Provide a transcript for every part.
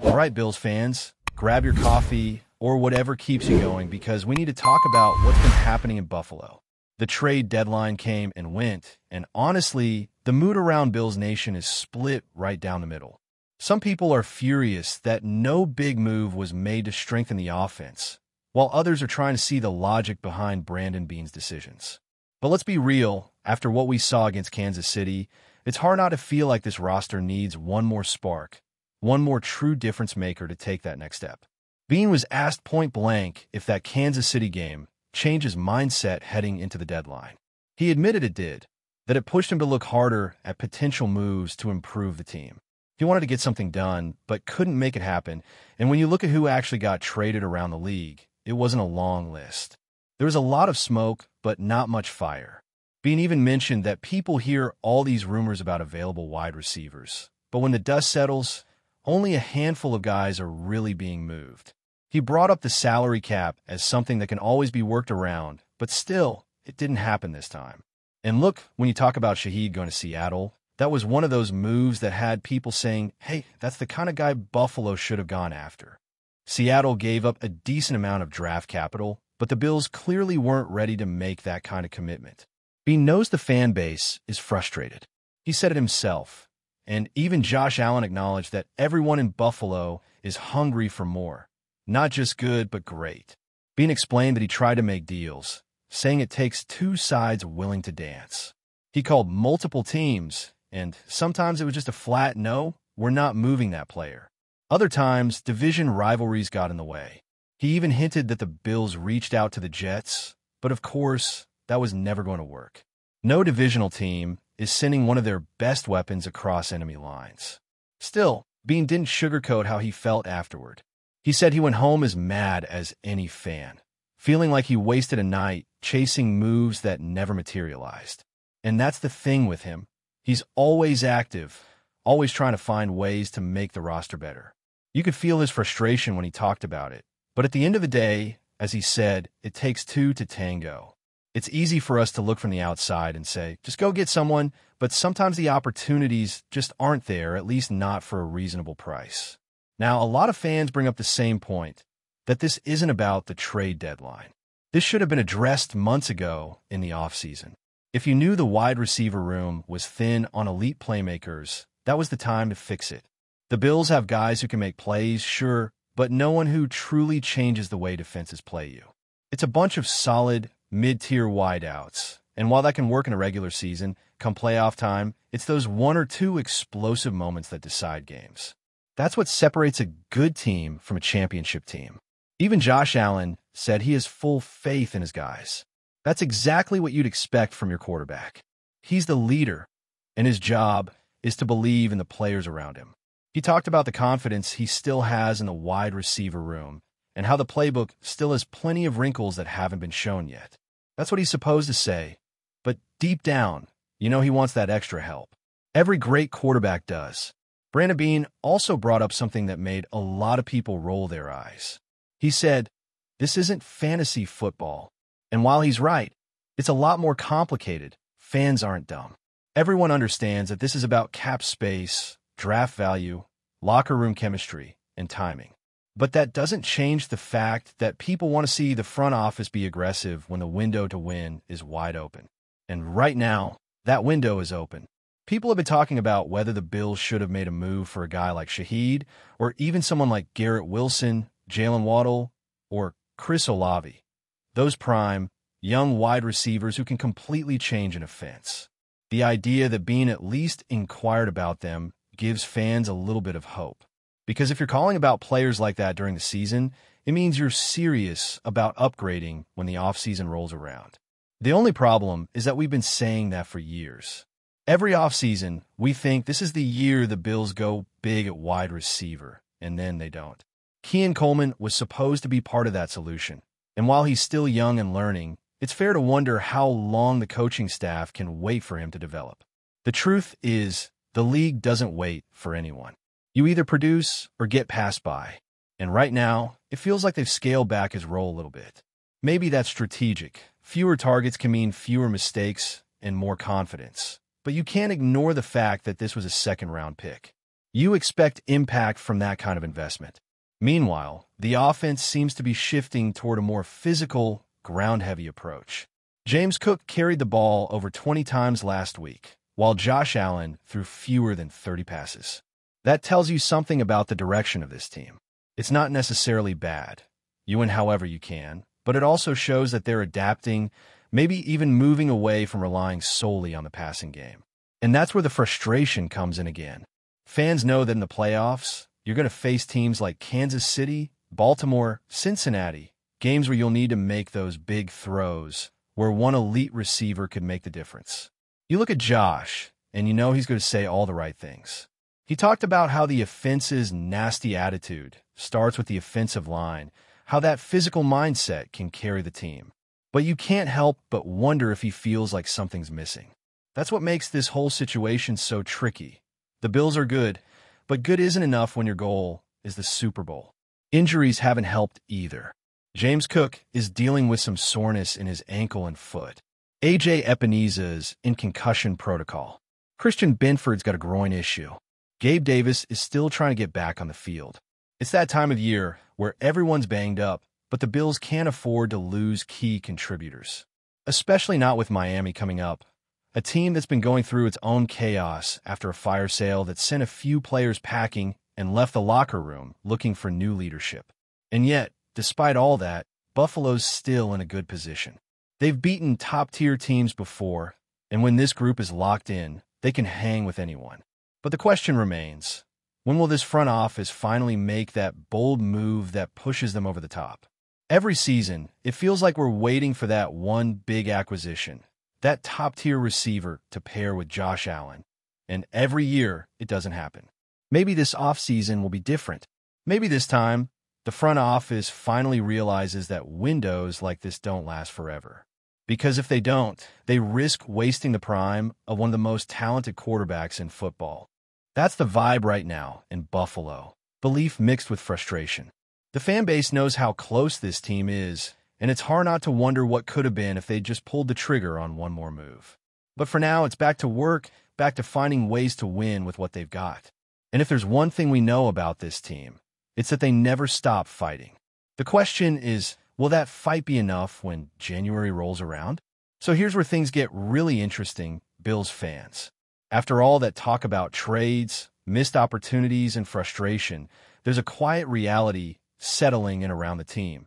All right, Bills fans, grab your coffee or whatever keeps you going because we need to talk about what's been happening in Buffalo. The trade deadline came and went, and honestly, the mood around Bills Nation is split right down the middle. Some people are furious that no big move was made to strengthen the offense, while others are trying to see the logic behind Brandon Beane's decisions. But let's be real, after what we saw against Kansas City, it's hard not to feel like this roster needs one more spark, one more true difference maker to take that next step. Beane was asked point blank if that Kansas City game changed his mindset heading into the deadline. He admitted it did, that it pushed him to look harder at potential moves to improve the team. He wanted to get something done, but couldn't make it happen, and when you look at who actually got traded around the league, it wasn't a long list. There was a lot of smoke, but not much fire. Beane even mentioned that people hear all these rumors about available wide receivers, but when the dust settles, only a handful of guys are really being moved. He brought up the salary cap as something that can always be worked around, but still, it didn't happen this time. And look, when you talk about Shaheed going to Seattle, that was one of those moves that had people saying, hey, that's the kind of guy Buffalo should have gone after. Seattle gave up a decent amount of draft capital, but the Bills clearly weren't ready to make that kind of commitment. Beane knows the fan base is frustrated. He said it himself, and even Josh Allen acknowledged that everyone in Buffalo is hungry for more. Not just good, but great. Beane explained that he tried to make deals, saying it takes two sides willing to dance. He called multiple teams, and sometimes it was just a flat no, we're not moving that player. Other times, division rivalries got in the way. He even hinted that the Bills reached out to the Jets, but of course, that was never going to work. No divisional team is sending one of their best weapons across enemy lines. Still, Beane didn't sugarcoat how he felt afterward. He said he went home as mad as any fan, feeling like he wasted a night chasing moves that never materialized. And that's the thing with him. He's always active, always trying to find ways to make the roster better. You could feel his frustration when he talked about it. But at the end of the day, as he said, it takes two to tango. It's easy for us to look from the outside and say, just go get someone, but sometimes the opportunities just aren't there, at least not for a reasonable price. Now, a lot of fans bring up the same point, that this isn't about the trade deadline. This should have been addressed months ago in the offseason. If you knew the wide receiver room was thin on elite playmakers, that was the time to fix it. The Bills have guys who can make plays, sure, but no one who truly changes the way defenses play you. It's a bunch of solid, mid-tier wideouts, and while that can work in a regular season, come playoff time, it's those one or two explosive moments that decide games. That's what separates a good team from a championship team. Even Josh Allen said he has full faith in his guys. That's exactly what you'd expect from your quarterback. He's the leader, and his job is to believe in the players around him. He talked about the confidence he still has in the wide receiver room and how the playbook still has plenty of wrinkles that haven't been shown yet. That's what he's supposed to say, but deep down, you know he wants that extra help. Every great quarterback does. Brandon Beane also brought up something that made a lot of people roll their eyes. He said, this isn't fantasy football. And while he's right, it's a lot more complicated. Fans aren't dumb. Everyone understands that this is about cap space, draft value, locker room chemistry, and timing. But that doesn't change the fact that people want to see the front office be aggressive when the window to win is wide open. And right now, that window is open. People have been talking about whether the Bills should have made a move for a guy like Shaheed, or even someone like Garrett Wilson, Jalen Waddle, or Chris Olave. Those prime, young wide receivers who can completely change an offense. The idea that Beane at least inquired about them gives fans a little bit of hope. Because if you're calling about players like that during the season, it means you're serious about upgrading when the offseason rolls around. The only problem is that we've been saying that for years. Every offseason, we think this is the year the Bills go big at wide receiver, and then they don't. Keon Coleman was supposed to be part of that solution, and while he's still young and learning, it's fair to wonder how long the coaching staff can wait for him to develop. The truth is, the league doesn't wait for anyone. You either produce or get passed by, and right now, it feels like they've scaled back his role a little bit. Maybe that's strategic. Fewer targets can mean fewer mistakes and more confidence. But you can't ignore the fact that this was a second-round pick. You expect impact from that kind of investment. Meanwhile, the offense seems to be shifting toward a more physical, ground-heavy approach. James Cook carried the ball over 20 times last week, while Josh Allen threw fewer than 30 passes. That tells you something about the direction of this team. It's not necessarily bad. You win however you can, but it also shows that they're adapting, maybe even moving away from relying solely on the passing game. And that's where the frustration comes in again. Fans know that in the playoffs, you're going to face teams like Kansas City, Baltimore, Cincinnati, games where you'll need to make those big throws, where one elite receiver could make the difference. You look at Josh, and you know he's going to say all the right things. He talked about how the offense's nasty attitude starts with the offensive line, how that physical mindset can carry the team. But you can't help but wonder if he feels like something's missing. That's what makes this whole situation so tricky. The Bills are good, but good isn't enough when your goal is the Super Bowl. Injuries haven't helped either. James Cook is dealing with some soreness in his ankle and foot. A.J. Epeneza's in concussion protocol. Christian Benford's got a groin issue. Gabe Davis is still trying to get back on the field. It's that time of year where everyone's banged up, but the Bills can't afford to lose key contributors. Especially not with Miami coming up, a team that's been going through its own chaos after a fire sale that sent a few players packing and left the locker room looking for new leadership. And yet, despite all that, Buffalo's still in a good position. They've beaten top-tier teams before, and when this group is locked in, they can hang with anyone. But the question remains, when will this front office finally make that bold move that pushes them over the top? Every season, it feels like we're waiting for that one big acquisition, that top-tier receiver to pair with Josh Allen. And every year, it doesn't happen. Maybe this offseason will be different. Maybe this time, the front office finally realizes that windows like this don't last forever. Because if they don't, they risk wasting the prime of one of the most talented quarterbacks in football. That's the vibe right now in Buffalo. Belief mixed with frustration. The fan base knows how close this team is, and it's hard not to wonder what could have been if they just pulled the trigger on one more move. But for now, it's back to work, back to finding ways to win with what they've got. And if there's one thing we know about this team, it's that they never stop fighting. The question is, will that fight be enough when January rolls around? So here's where things get really interesting, Bills fans. After all that talk about trades, missed opportunities, and frustration, there's a quiet reality settling in around the team.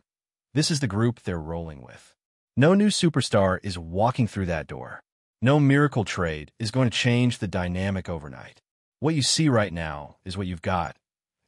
This is the group they're rolling with. No new superstar is walking through that door. No miracle trade is going to change the dynamic overnight. What you see right now is what you've got.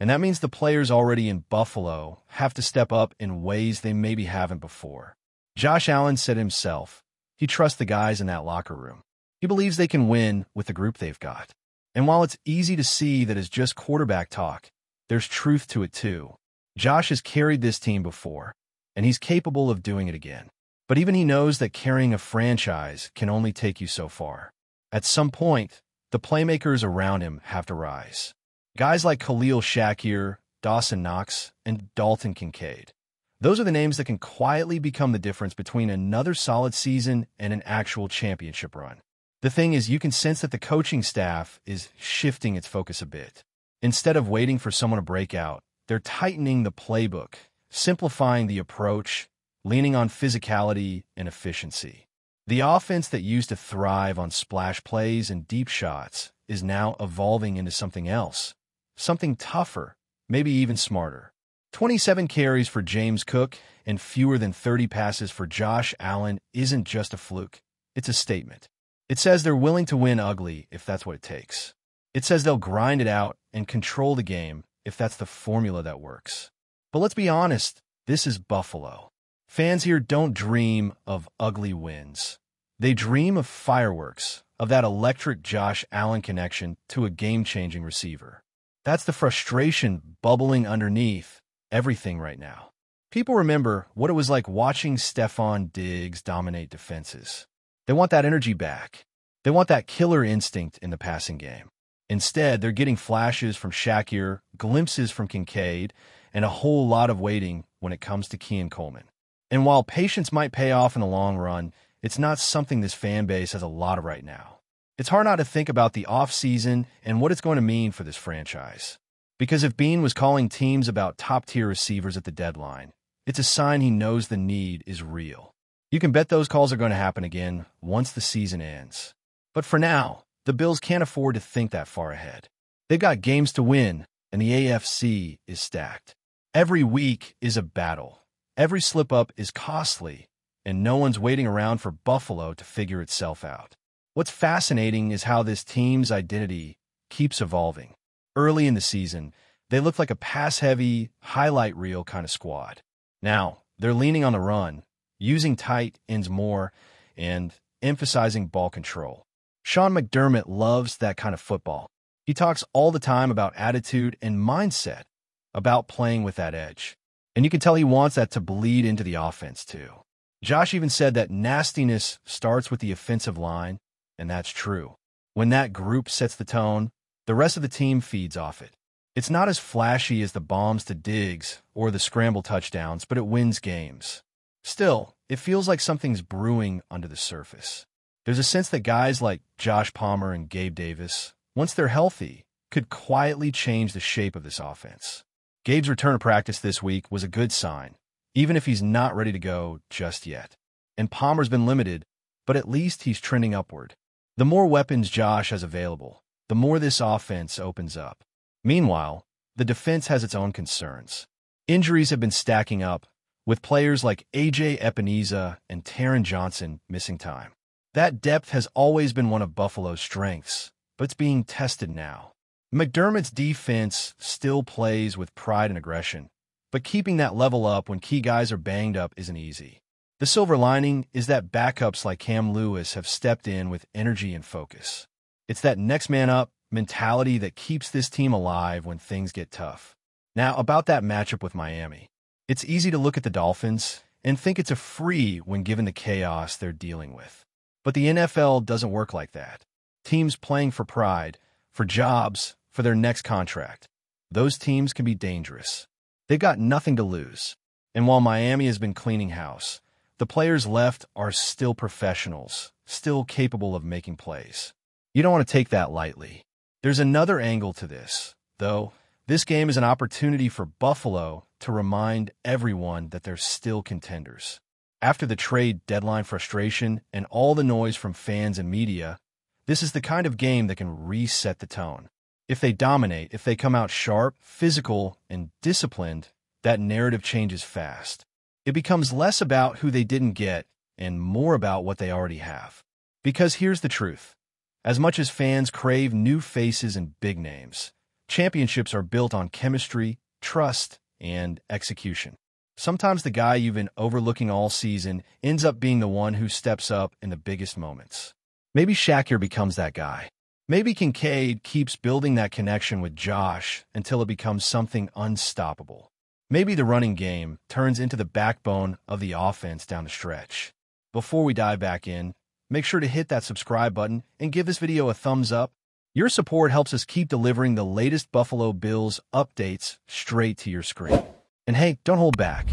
And that means the players already in Buffalo have to step up in ways they maybe haven't before. Josh Allen said himself, he trusts the guys in that locker room. He believes they can win with the group they've got. And while it's easy to see that it's just quarterback talk, there's truth to it too. Josh has carried this team before, and he's capable of doing it again. But even he knows that carrying a franchise can only take you so far. At some point, the playmakers around him have to rise. Guys like Khalil Shakir, Dawson Knox, and Dalton Kincaid. Those are the names that can quietly become the difference between another solid season and an actual championship run. The thing is, you can sense that the coaching staff is shifting its focus a bit. Instead of waiting for someone to break out, they're tightening the playbook, simplifying the approach, leaning on physicality and efficiency. The offense that used to thrive on splash plays and deep shots is now evolving into something else, something tougher, maybe even smarter. 27 carries for James Cook and fewer than 30 passes for Josh Allen isn't just a fluke. It's a statement. It says they're willing to win ugly if that's what it takes. It says they'll grind it out and control the game if that's the formula that works. But let's be honest, this is Buffalo. Fans here don't dream of ugly wins. They dream of fireworks, of that electric Josh Allen connection to a game-changing receiver. That's the frustration bubbling underneath everything right now. People remember what it was like watching Stephon Diggs dominate defenses. They want that energy back. They want that killer instinct in the passing game. Instead, they're getting flashes from Shakir, glimpses from Kincaid, and a whole lot of waiting when it comes to Keon Coleman. And while patience might pay off in the long run, it's not something this fan base has a lot of right now. It's hard not to think about the offseason and what it's going to mean for this franchise. Because if Bean was calling teams about top-tier receivers at the deadline, it's a sign he knows the need is real. You can bet those calls are going to happen again once the season ends. But for now, the Bills can't afford to think that far ahead. They've got games to win, and the AFC is stacked. Every week is a battle. Every slip-up is costly, and no one's waiting around for Buffalo to figure itself out. What's fascinating is how this team's identity keeps evolving. Early in the season, they looked like a pass-heavy, highlight reel kind of squad. Now, they're leaning on the run, using tight ends more, and emphasizing ball control. Sean McDermott loves that kind of football. He talks all the time about attitude and mindset, about playing with that edge. And you can tell he wants that to bleed into the offense, too. Josh even said that nastiness starts with the offensive line, and that's true. When that group sets the tone, the rest of the team feeds off it. It's not as flashy as the bombs to Diggs or the scramble touchdowns, but it wins games. Still, it feels like something's brewing under the surface. There's a sense that guys like Josh Palmer and Gabe Davis, once they're healthy, could quietly change the shape of this offense. Gabe's return to practice this week was a good sign, even if he's not ready to go just yet. And Palmer's been limited, but at least he's trending upward. The more weapons Josh has available, the more this offense opens up. Meanwhile, the defense has its own concerns. Injuries have been stacking up, with players like A.J. Epineza and Taron Johnson missing time. That depth has always been one of Buffalo's strengths, but it's being tested now. McDermott's defense still plays with pride and aggression, but keeping that level up when key guys are banged up isn't easy. The silver lining is that backups like Cam Lewis have stepped in with energy and focus. It's that next man up mentality that keeps this team alive when things get tough. Now, about that matchup with Miami. It's easy to look at the Dolphins and think it's a free when given the chaos they're dealing with. But the NFL doesn't work like that. Teams playing for pride, for jobs, for their next contract. Those teams can be dangerous. They've got nothing to lose. And while Miami has been cleaning house, the players left are still professionals, still capable of making plays. You don't want to take that lightly. There's another angle to this, though. This game is an opportunity for Buffalo to remind everyone that they're still contenders. After the trade deadline frustration and all the noise from fans and media, this is the kind of game that can reset the tone. If they dominate, if they come out sharp, physical, and disciplined, that narrative changes fast. It becomes less about who they didn't get and more about what they already have. Because here's the truth. As much as fans crave new faces and big names, championships are built on chemistry, trust, and execution. Sometimes the guy you've been overlooking all season ends up being the one who steps up in the biggest moments. Maybe Shakir becomes that guy. Maybe Kincaid keeps building that connection with Josh until it becomes something unstoppable. Maybe the running game turns into the backbone of the offense down the stretch. Before we dive back in, make sure to hit that subscribe button and give this video a thumbs up. Your support helps us keep delivering the latest Buffalo Bills updates straight to your screen. And hey, don't hold back.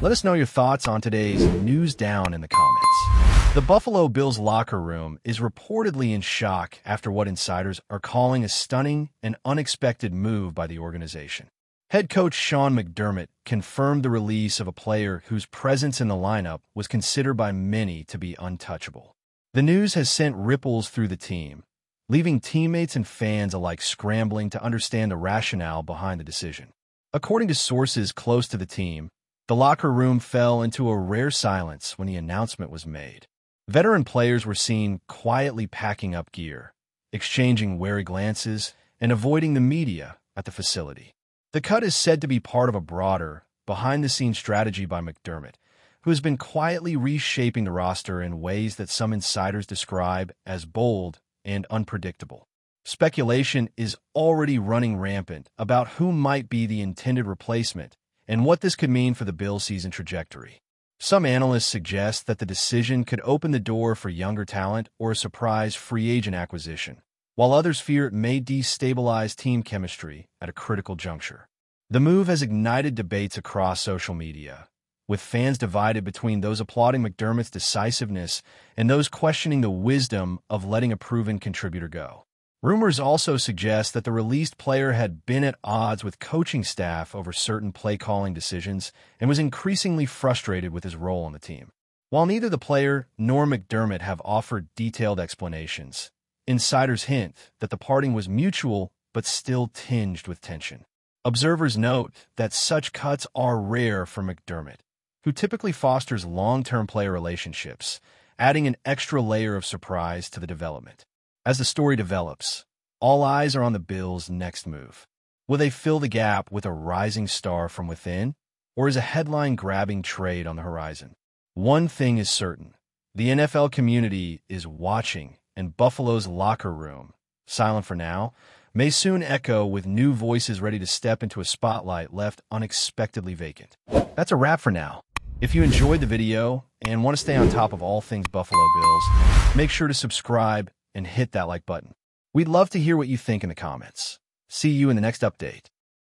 Let us know your thoughts on today's news down in the comments. The Buffalo Bills locker room is reportedly in shock after what insiders are calling a stunning and unexpected move by the organization. Head coach Sean McDermott confirmed the release of a player whose presence in the lineup was considered by many to be untouchable. The news has sent ripples through the team, leaving teammates and fans alike scrambling to understand the rationale behind the decision. According to sources close to the team, the locker room fell into a rare silence when the announcement was made. Veteran players were seen quietly packing up gear, exchanging wary glances, and avoiding the media at the facility. The cut is said to be part of a broader, behind-the-scenes strategy by McDermott, who has been quietly reshaping the roster in ways that some insiders describe as bold and unpredictable. Speculation is already running rampant about who might be the intended replacement and what this could mean for the Bills' season trajectory. Some analysts suggest that the decision could open the door for younger talent or a surprise free agent acquisition, while others fear it may destabilize team chemistry at a critical juncture. The move has ignited debates across social media, with fans divided between those applauding McDermott's decisiveness and those questioning the wisdom of letting a proven contributor go. Rumors also suggest that the released player had been at odds with coaching staff over certain play-calling decisions and was increasingly frustrated with his role on the team. While neither the player nor McDermott have offered detailed explanations, insiders hint that the parting was mutual but still tinged with tension. Observers note that such cuts are rare for McDermott, who typically fosters long-term player relationships, adding an extra layer of surprise to the development. As the story develops, all eyes are on the Bills' next move. Will they fill the gap with a rising star from within, or is a headline-grabbing trade on the horizon? One thing is certain. The NFL community is watching, and Buffalo's locker room, silent for now, may soon echo with new voices ready to step into a spotlight left unexpectedly vacant. That's a wrap for now. If you enjoyed the video and want to stay on top of all things Buffalo Bills, make sure to subscribe and hit that like button. We'd love to hear what you think in the comments. See you in the next update.